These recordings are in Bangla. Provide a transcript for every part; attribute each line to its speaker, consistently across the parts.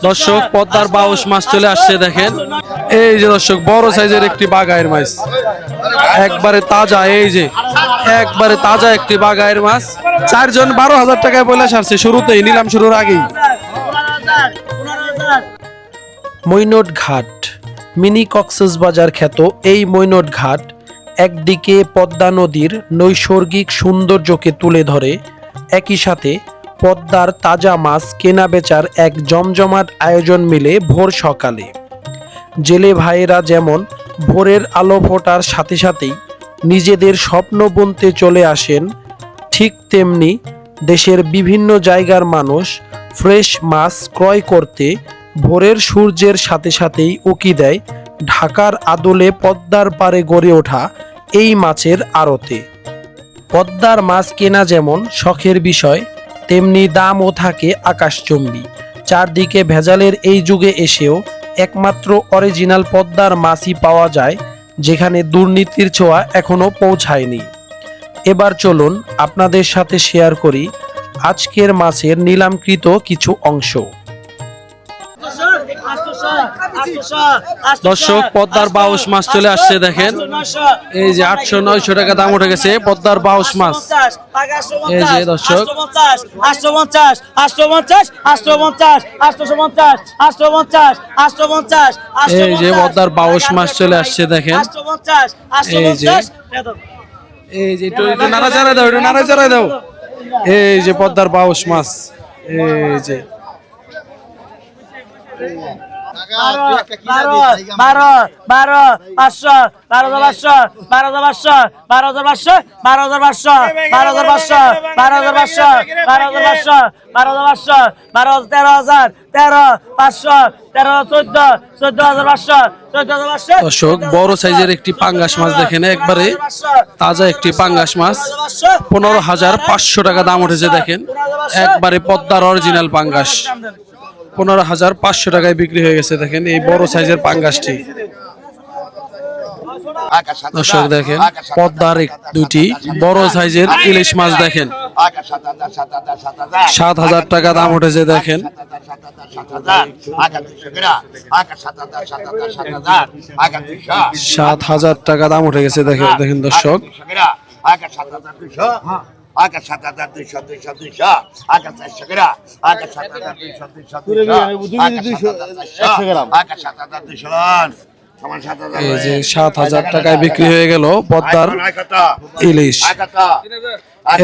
Speaker 1: দর্শক পদ্মার বাউশ মাছ চলে আসছে দেখেন। এই যে দর্শক বড় সাইজের একটি বাগায়ের মাছ, একবারে তাজা। এই যে একবারে তাজা একটি বাগায়ের মাছ। চারজন 12,000 টাকায় বলে আসছে শুরুতেই, নিলাম শুরুর আগেই। মৈনট ঘাট, মিনি কক্সবাজার খ্যাত এই মৈনট ঘাট একদিকে পদ্মা নদীর নৈসর্গিক সৌন্দর্যকে তুলে ধরে, একই সাথে পদ্মার তাজা মাছ কেনা বেচার এক জমজমাট আয়োজন মিলে ভোর সকালে। জেলে ভাইয়েরা যেমন ভোরের আলো ফোটার সাথে সাথেই নিজেদের স্বপ্ন বুনতে চলে আসেন, ঠিক তেমনি দেশের বিভিন্ন জায়গার মানুষ ফ্রেশ মাছ ক্রয় করতে ভোরের সূর্যের সাথে সাথেই উকি দেয় ঢাকার আদলে পদ্মার পাড়ে গড়ে ওঠা এই মাছের আড়তে। পদ্মার মাছ কেনা যেমন শখের বিষয়, তেমনি দামও থাকে আকাশচুম্বী। চারদিকে ভেজালের এই যুগে এসেও একমাত্র অরিজিনাল পদ্মার মাছই পাওয়া যায়, যেখানে দুর্নীতির ছোঁয়া এখনো পৌঁছায়নি। এবার চলুন আপনাদের সাথে শেয়ার করি আজকের মাছের নিলামকৃত কিছু অংশ। দর্শক পদ্মার বাউশ মাছ চলে আসছে দেখেন। এই যে 800-900 টাকা দাম উঠে গেছে পদ্মার বাউশ মাছ। এই যে দর্শক এই যে পদ্মার বাউশ মাছ চলে আসছে দেখেন। এই যে একটু নাড়াচাড়া দাও, একটু নাড়াচাড়া দাও। এই যে পদ্মার বাউশ মাছ। এই যে 13,500 দর্শক বড় সাইজের একটি পাঙ্গাস মাছ দেখেন, একবারে তাজা একটি পাঙ্গাস মাছ। 15,500 টাকা দাম উঠেছে দেখেন, একবারে পদ্মার অরিজিনাল পাঙ্গাস। 15,500 টাকায় বিক্রি হয়ে গেছে দেখেন এই বড় সাইজের পাঙ্গাসটি। দর্শক দেখেন পদ্মার দুইটি বড় সাইজের ইলিশ মাছ দেখেন, 7,000 টাকা দাম উঠেছে দেখেন। 7,000 টাকা দাম উঠে গেছে দেখেন দর্শক। এই যে 7,000 টাকায় বিক্রি হয়ে গেল পদ্মার ইলিশ।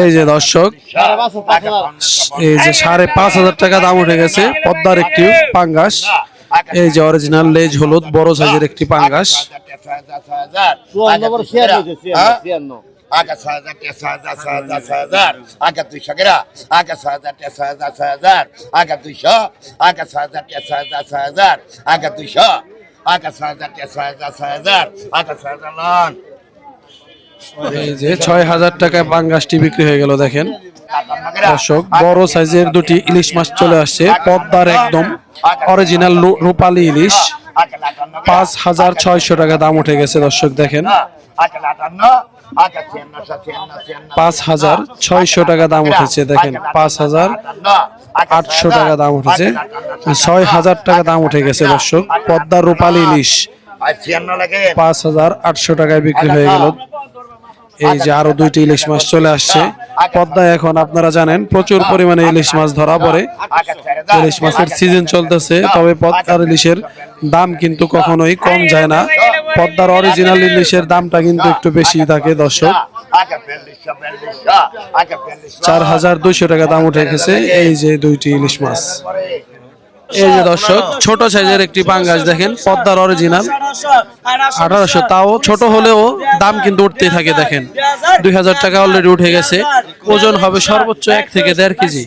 Speaker 1: এই যে দর্শক এই যে 5,500 টাকা দাম উঠে গেছে পদ্মার একটি পাঙ্গাস। এই যে অরিজিনাল লেজ হলুদ বড় সাইজের একটি পাঙ্গাস। এই যে 6,000 টাকায় পাঙ্গাসটি বিক্রি হয়ে গেল দেখেন দর্শক। বড় সাইজের দুটি ইলিশ মাছ চলে আসছে পদ্মার একদম অরিজিনাল রূপালী ইলিশ। 5,600 টাকা দাম উঠে গেছে দর্শক দেখেন। 5,600 টাকা দাম উঠেছে দেখেন। 5,800 টাকা দাম উঠেছে। 6,000 টাকা দাম উঠে গেছে দর্শক পদ্মার রূপালী ইলিশ। 5,800 টাকায় বিক্রি হয়ে গেল। এই যে আরো দুইটি ইলিশ মাছ চলে আসছে পদ্মায়। এখন আপনারা জানেন প্রচুর পরিমাণে ইলিশ মাছ ধরা পড়ে, ইলিশ মাছের সিজন চলতেছে। তবে পদ্মার ইলিশের দাম কিন্তু কখনোই কম যায় না। পদ্মার অরিজিনাল ইলিশের দামটা কিন্তু একটু বেশি থাকে দর্শক। 4,200 টাকা দাম উঠে গেছে এই যে দুইটি ইলিশ মাছ। এই যে দর্শক ছোট সাইজের একটি পাঙ্গাস দেখেন পদ্মার অরিজিনাল। 1,800, তাও ছোট হলেও দাম কিন্তু উঠতেই থাকে দেখেন। 2,000 টাকা অলরেডি উঠে গেছে। ওজন হবে সর্বোচ্চ 1 থেকে 1.5 কেজি।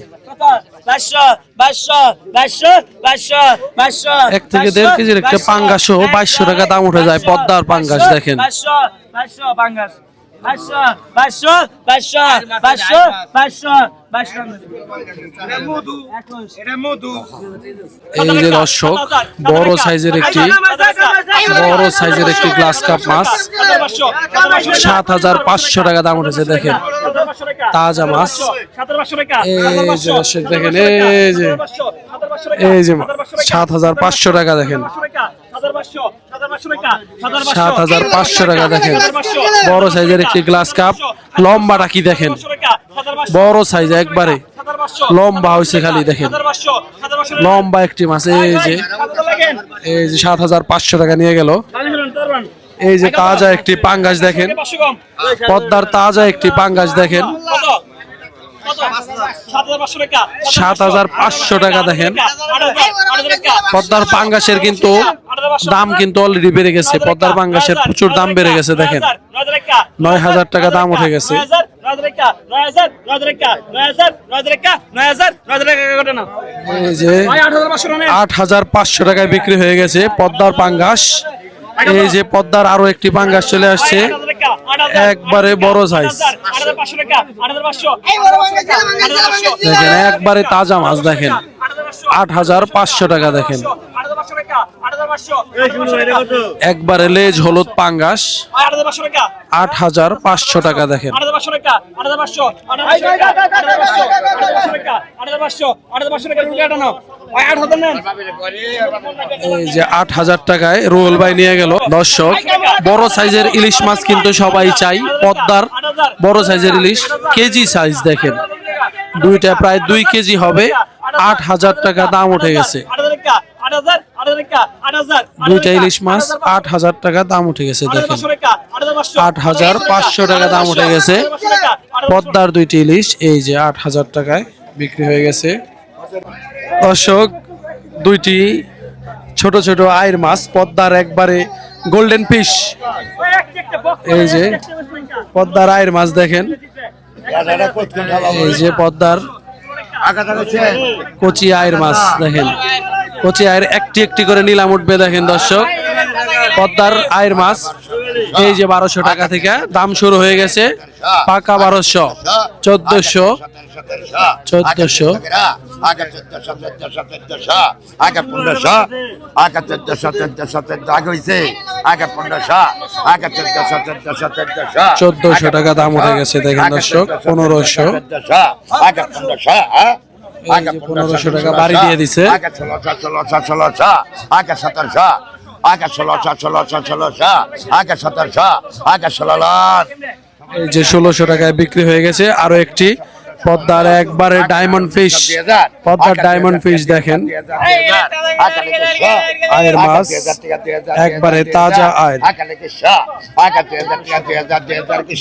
Speaker 1: 1 থেকে 1.5 কেজির একটা পাঙ্গাসও 2,200 টাকা দাম উঠে যায় পদ্মার পাঙ্গাস দেখেন। এই যে দর্শক বড় সাইজের একটি গ্লাস কাপ মাছ। 7,500 টাকা দাম উঠেছে দেখেন তাজা মাছ। এই যে দর্শক দেখেন এই যে এই যে 7,500 টাকা দেখেন, 7,500 টাকা দেখেন। বড় সাইজের একটি গ্লাস কাপ, লম্বাটা কি দেখেন, বড় সাইজ একবারে লম্বা হয়েছে, খালি দেখেন লম্বা একটি মাছ। এই যে 7,500 টাকা নিয়ে গেল। এই যে তাজা একটি পাঙ্গাস দেখেন, পদ্মার তাজা একটি পাঙ্গাস দেখেন, 7,500 টাকা দেখেন। পদ্মার পাঙ্গাসের কিন্তু দাম কিন্তু অলরেডি বেড়ে গেছে, পদ্মার পাঙ্গাসের প্রচুর দাম বেড়ে গেছে দেখেন, 9,000 টাকা দাম উঠে গেছে। এই যে 8,500 টাকায় বিক্রি হয়ে গেছে পদ্মার পাঙ্গাস। এই যে পদ্মার আরো একটি পাঙ্গাস চলে আসছে, একবারে বড় সাইজ দেখেন, একবারে তাজা মাছ দেখেন, 8,500 টাকা দেখেন। একবারে লেজ হলুদ পাঙ্গাস, 8,500 টাকা দেখেন। এই যে 8,000 টাকায় রুহুল ভাই নিয়ে গেল। দর্শক, বড় সাইজের ইলিশ মাছ কিন্তু সবাই চাই, পদ্মার বড় সাইজের ইলিশ কেজি সাইজ দেখেন, দুইটা প্রায় 2 কেজি হবে, 8,000 টাকা দাম উঠে গেছে। দুইটা ইলিশ মাছ 8,000 টাকা দাম উঠে গেছে দেখেন, 8,500 টাকা দাম উঠে গেছে পদ্মার দুইটি ইলিশ। এই যে 8,000 টাকায় বিক্রি হয়ে গেছে। দর্শক, দুইটি ছোট ছোট আইর মাছ, পদ্মার একবারে গোল্ডেন ফিশ। এই যে পদ্মার আইর মাছ দেখেন, এই যে পদ্মার কচি আইর মাছ দেখেন, কচি আয়ের একটি একটি করে নিলাম উঠবে দেখেন। দর্শক, পদ্মার আয়ের মাছ এই যে 1200 টাকা থেকে দাম শুরু হয়ে গেছে, পাকা 1200, 1400, 1400, 1400 টাকা দাম উঠে গেছে দেখেন। দর্শক, 1500, 1500 টাকা বাড়ি দিয়ে দিছে। এই যে 1600 টাকায় বিক্রি হয়ে গেছে। আরো একটি পদ্মার একবারে ডায়মন্ড ফিশ, পদ্মার ডায়মন্ড ফিশ দেখেন, আয়ের মাছ একবারে তাজা আয়ের,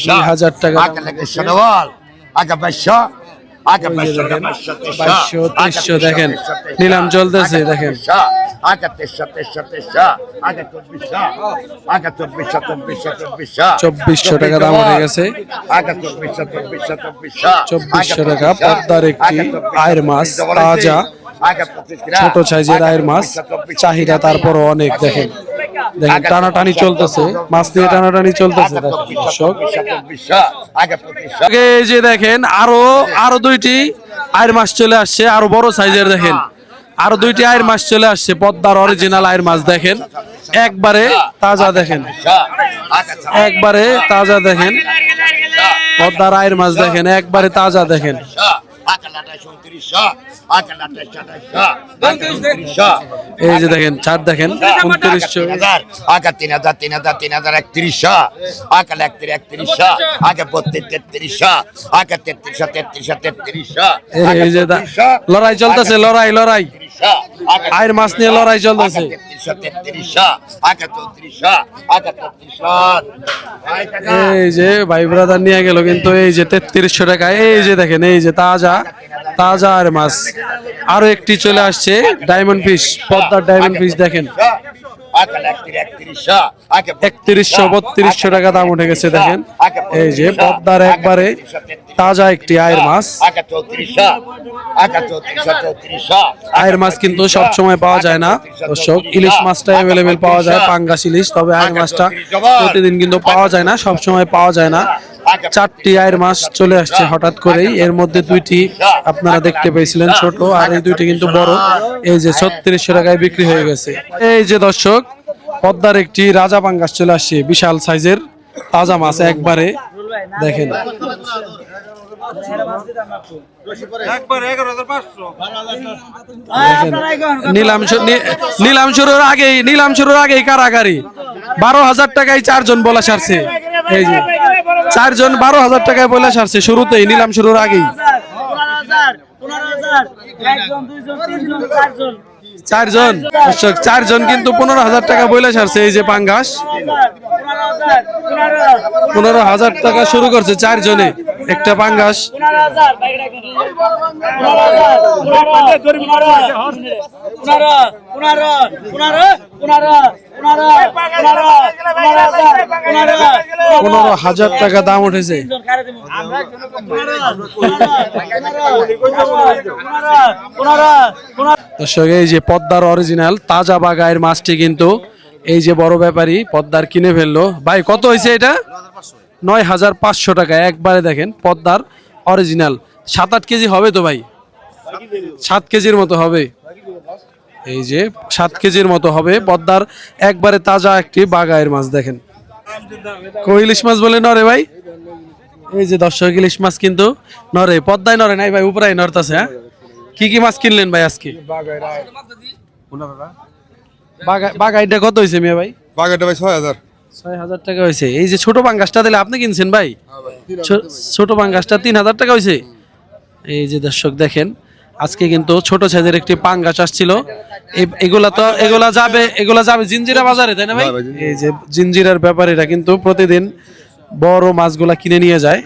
Speaker 1: 2,000 টাকা। 2,200 দেখেন, নিলাম চলতেছে দেখেন। 2,400 টাকা দাম উঠে গেছে, 2,400 টাকা পদ্মার একটি আয়ের মাছ, তাজা ছোট সাইজের আয়ের মাছ, চাহিদা তারপরও অনেক দেখেন। দেখেন টানাটানি চলতেছে, মাছ দিয়ে টানাটানি চলতেছে। এই যে দেখেন আরো দুইটি আয়ের মাছ চলে আসছে, আরো বড় সাইজের দেখেন, আরো দুইটি আয়ের মাছ চলে আসছে, পদ্মার অরিজিনাল আয়ের মাছ দেখেন, একবারে তাজা দেখেন, একবারে তাজা দেখেন, পদ্মার আয়ের মাছ দেখেন, একবারে তাজা দেখেন। এই যে দেখেন চার দেখেন, 2900,
Speaker 2: 3,000, 3,000, 3,000, 3100, 3100, 32, 3300, 3300,
Speaker 1: এই যে লড়াই চলতেছে, লড়াই আয়ের মাছ নিয়ে লড়াই চলতেছে। এই যে ভাই ব্রাদার নিয়ে গেল কিন্তু এই যে 3300 টাকা। এই যে দেখেন, এই যে তাজা আর মাছ। আরো একটি চলে আসছে ডায়মন্ড ফিশ, পদ্মার ডায়মন্ড ফিশ দেখেন, 3100-3200 টাকা দাম উঠে গেছে দেখেন। এই যে পদ্মার একবারে তাজা একটি আয়ের মাছ। আয়ের মাছ কিন্তু সব সময় পাওয়া যায় না দর্শক, ইলিশ মাছটা অ্যাভেলেবেল পাওয়া যায়, পাঙ্গাস ইলিশ, তবে আয়ের মাছটা প্রতিদিন কিন্তু পাওয়া যায় না, সব সময় পাওয়া যায় না। 4টি আয়ের মাছ চলে আসছে হঠাৎ করেই, এর মধ্যে 2টি আপনারা দেখতে পেয়েছিলেন ছোট, আর এই 2টি কিন্তু বড়। এই যে 3600 টাকায় বিক্রি হয়ে গেছে। এই যে দর্শক, পদ্মার একটি রাজা পাঙ্গাস চলে আসছে, বিশাল সাইজের তাজা মাছ, একবারে দেখেন নিলাম শুরুর আগেই কারাগারি 12,000 টাকায় 4 জন বলা সারছে। এই যে 4 জন 12,000 টাকায় বলা সারছে শুরুতেই, নিলাম শুরুর আগেই। 4 জন দর্শক, 4 জন কিন্তু 15,000 টাকা বইলা সারছে। এই যে পাঙ্গাস 15,000 টাকা শুরু করছে 4 জনে একটা পাঙ্গাস। $15,000 টাকা দাম উঠেছে। দর্শক, এই যে পদ্মার অরিজিনাল তাজা বাগায়ের মাছটি কিন্তু এই যে বড় ব্যাপারী পদ্মার কিনে ফেললো। ভাই কত হয়েছে এটা? 9,500 টাকা একবারে। দেখেন পদ্মার অরিজিনাল 7-8 কেজি হবে তো ভাই, 7 কেজির মতো হবে। এই যে 7 কেজির মতো হবে পদ্মার একবারে তাজা একটি বাগায়ের মাছ। দেখেন ইলিশ মাছ বলে নরে ভাই। এই যে দর্শক, ইলিশ মাছ কিন্তু নরে, পদ্মায় নরে নাই ভাই, উপরাই নরতাছে। হ্যাঁ, কি কি মাছ কিনলেন ভাই আজকে? বাগাইটা কত হয়েছে মিয়া ভাই?
Speaker 3: বাগেটা ভাই
Speaker 1: 6,000 টাকা হয়েছে। এই যে ছোট পাঙ্গাসটা দিলে আপনি কিনছেন ভাই, ছোট পাঙ্গাসটা 3,000 টাকা হয়েছে। এই যে দর্শক দেখেন, আজকে কিন্তু ছোট সাইজের একটি পাঙ্গাস আসছিল। এগুলা যাবে জিঞ্জিরা বাজারে, তাই না ভাই? এই যে জিঞ্জিরার ব্যাপারীরা কিন্তু প্রতিদিন বড় মাছগুলা কিনে নিয়ে যায়।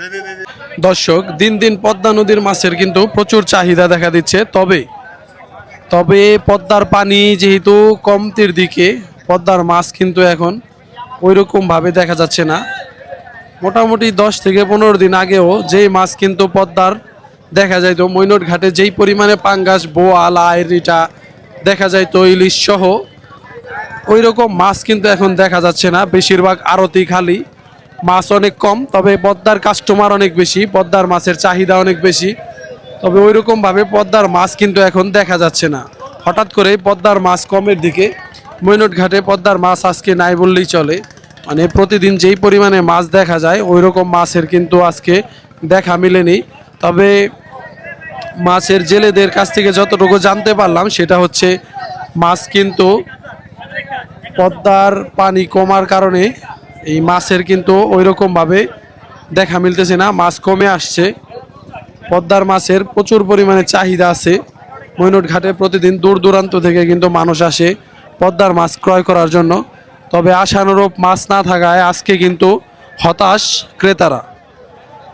Speaker 1: দর্শক, দিন দিন পদ্মা নদীর মাছের কিন্তু প্রচুর চাহিদা দেখা দিচ্ছে। তবে পদ্মার পানি যেহেতু কমতির দিকে, পদ্মার মাছ কিন্তু এখন ওইরকম ভাবে দেখা যাচ্ছে না। মোটামুটি 10 থেকে 15 দিন আগেও যেই মাছ কিন্তু পদ্মার দেখা যাইতো, মৈনট ঘাটে যেই পরিমাণে পাঙ্গাস, বোয়াল, আইরিটা দেখা যাইতো, ইলিশ সহ ওই রকম মাছ কিন্তু এখন দেখা যাচ্ছে না। বেশিরভাগ আড়তি খালি, মাছ অনেক কম। তবে পদ্মার কাস্টমার অনেক বেশি, পদ্মার মাছের চাহিদা অনেক বেশি। তবে ওই রকম ভাবে পদ্মার মাছ কিন্তু এখন দেখা যাচ্ছে না। হঠাৎ করে পদ্মার মাছ কমের দিকে। মৈনট ঘাটে পদ্মার মাছ আজকে নাই বললেই চলে। মানে প্রতিদিন যেই পরিমাণে মাছ দেখা যায় ওই রকম মাছের কিন্তু আজকে দেখা মিলেনি। তবে মাছের জেলেদের কাছ থেকে যতটুকু জানতে পারলাম সেটা হচ্ছে, মাছ কিন্তু পদ্মার পানি কমার কারণে এই মাছের কিন্তু ওই রকম ভাবে দেখা মিলতেছে না, মাছ কমে আসছে। পদ্মার মাছের প্রচুর পরিমাণে চাহিদা আছে। মৈনট ঘাটে প্রতিদিন দূর দূরান্ত থেকে কিন্তু মানুষ আসে পদ্মার মাছ ক্রয় করার জন্য। তবে আশানুরূপ মাছ না থাকায় আজকে কিন্তু হতাশ ক্রেতারা।